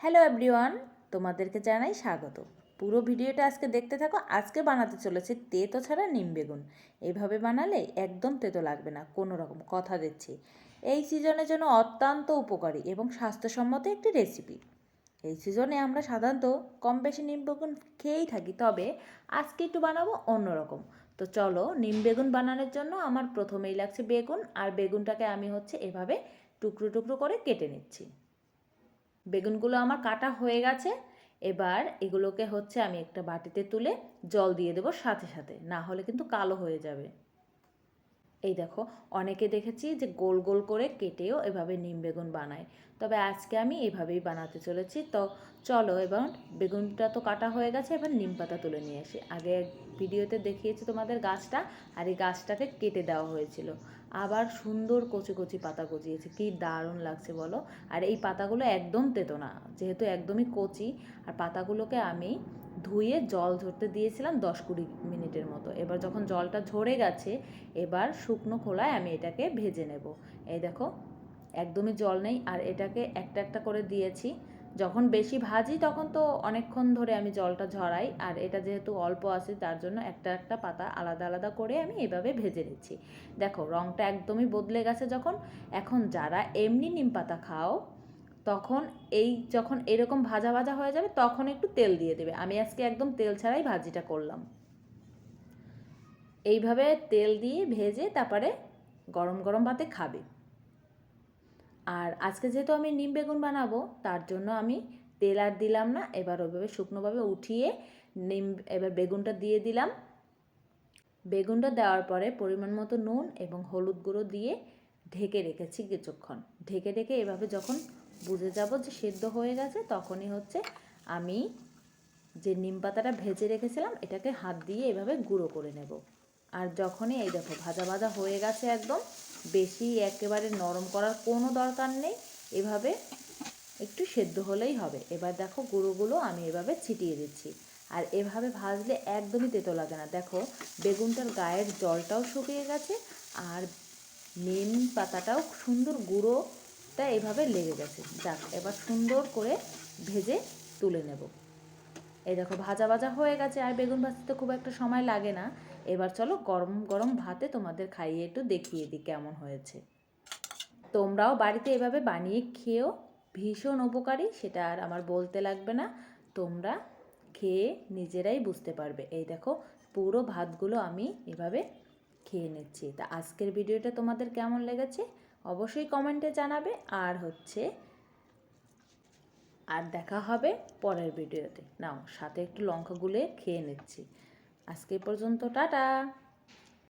Hello everyone, তোমাদেরকে জানাই স্বাগত। পুরো ভিডিওটা আজকে দেখতে থাকো। আজকে বানাতে চলেছে তেতো ছাড়া নিম বেগুন। এইভাবে বানালে একদম তেতো লাগবে না কোনো রকম, কথা দিচ্ছি। এই সিজনের জন্য অত্যন্ত উপকারী এবং স্বাস্থ্যসম্মত একটি রেসিপি। এই সিজনে আমরা সাধারণত কম বেশি নিম বেগুন খেয়েই থাকি, তবে আজকে একটু বানাবো অন্যরকম। তো চলো, নিম বেগুন বানানোর জন্য আমার প্রথমেই লাগছে বেগুন, আর বেগুনটাকে আমি এভাবে টুকরো টুকরো করে কেটে নিচ্ছি। বেগুনগুলো আমার কাটা হয়ে গেছে। এবার এগুলোকে আমি একটা বাটিতে তুলে জল দিয়ে দেবো সাথে সাথে, না হলে কিন্তু কালো হয়ে যাবে। এই দেখো, অনেকে দেখেছি যে গোল গোল করে কেটেও এভাবে নিম বেগুন বানায়, তবে আজকে আমি এভাবেই বানাতে চলেছি। তো চলো, এবার বেগুনটা তো কাটা হয়ে গেছে, এবার নিম পাতা তুলে নিয়ে আসি। আগে ভিডিওতে দেখিয়েছি তোমাদের গাছটা, আর এই গাছটাকে কেটে দেওয়া হয়েছিল। আবার সুন্দর কচি কচি পাতা গজিয়েছে, কি দারুণ লাগছে বলো। আর এই পাতাগুলো একদম তেতো না, যেহেতু একদমই কচি। আর পাতাগুলোকে আমি ধুয়ে জল ঝরতে দিয়েছিলাম 10-20 মিনিটের মতো। এবার যখন জলটা ঝরে গেছে, এবার শুকনো খোলায় আমি এটাকে ভেজে নেব। এই দেখো, একদমই জল নেই, আর এটাকে একটা একটা করে দিয়েছি। যখন বেশি ভাজি তখন তো অনেকক্ষণ ধরে আমি জলটা ঝরাই, আর এটা যেহেতু অল্প আছে তার জন্য একটা একটা পাতা আলাদা আলাদা করে আমি এভাবে ভেজে নিচ্ছি। দেখো, রঙটা একদমই বদলে গেছে যখন। এখন যারা এমনি নিম পাতা খাও, তখন যখন এরকম ভাজা ভাজা হয়ে যাবে তখন একটু তেল দিয়ে দেবে। আমি আজকে একদম তেল ছাড়াই ভাজিটা করলাম। এইভাবে তেল দিয়ে ভেজে তারপরে গরম গরম ভাতে খাবে। আর আজকে যেহেতু আমি নিম বেগুন বানাবো, তার জন্য আমি তেল আর দিলাম না। এবার ওইভাবে শুকনোভাবে উঠিয়ে এবার বেগুনটা দিয়ে দিলাম। বেগুনটা দেওয়ার পরে পরিমাণ মতো নুন এবং হলুদ গুঁড়ো দিয়ে ঢেকে রেখেছি কিছুক্ষণ। ঢেকে ঢেকে এভাবে যখন বুঝে যাব যে সেদ্ধ হয়ে গেছে, তখনই আমি যে নিম পাতাটা ভেজে রেখেছিলাম এটাকে হাত দিয়ে এভাবে গুঁড়ো করে নেব। আর যখনই এই দেখো ভাজা ভাজা হয়ে গেছে একদম, বেশি একেবারে নরম করার কোনো দরকার নেই, এভাবে একটু সেদ্ধ হলেই হবে। এবার দেখো, গুঁড়োগুলো আমি এভাবে ছিটিয়ে দিচ্ছি। আর এভাবে ভাজলে একদমই তেতো লাগে না। দেখো, বেগুনটার গায়ের জলটাও শুকিয়ে গেছে, আর নিম পাতাটাও সুন্দর গুঁড়োটা এভাবে লেগে গেছে। যাক, এবার সুন্দর করে ভেজে তুলে নেব। এই দেখো, ভাজা ভাজা হয়ে গেছে, আর বেগুন ভাজতে খুব একটা সময় লাগে না। এবার চলো, গরম গরম ভাতে তোমাদের খাইয়ে একটু দেখিয়ে দিই কেমন হয়েছে। তোমরাও বাড়িতে এভাবে বানিয়ে খেয়েও, ভীষণ উপকারী, সেটা আর আমার বলতে লাগবে না। তোমরা খেয়ে নিজেরাই বুঝতে পারবে। এই দেখো, পুরো ভাতগুলো আমি এভাবে খেয়ে নিচ্ছি। তা আজকের ভিডিওটা তোমাদের কেমন লেগেছে অবশ্যই কমেন্টে জানাবে। আর দেখা হবে পরের ভিডিওতে। নাও, সাথে একটু লঙ্কা গুলে খেয়ে নিচ্ছি। আজকে পর্যন্ত, টাটা।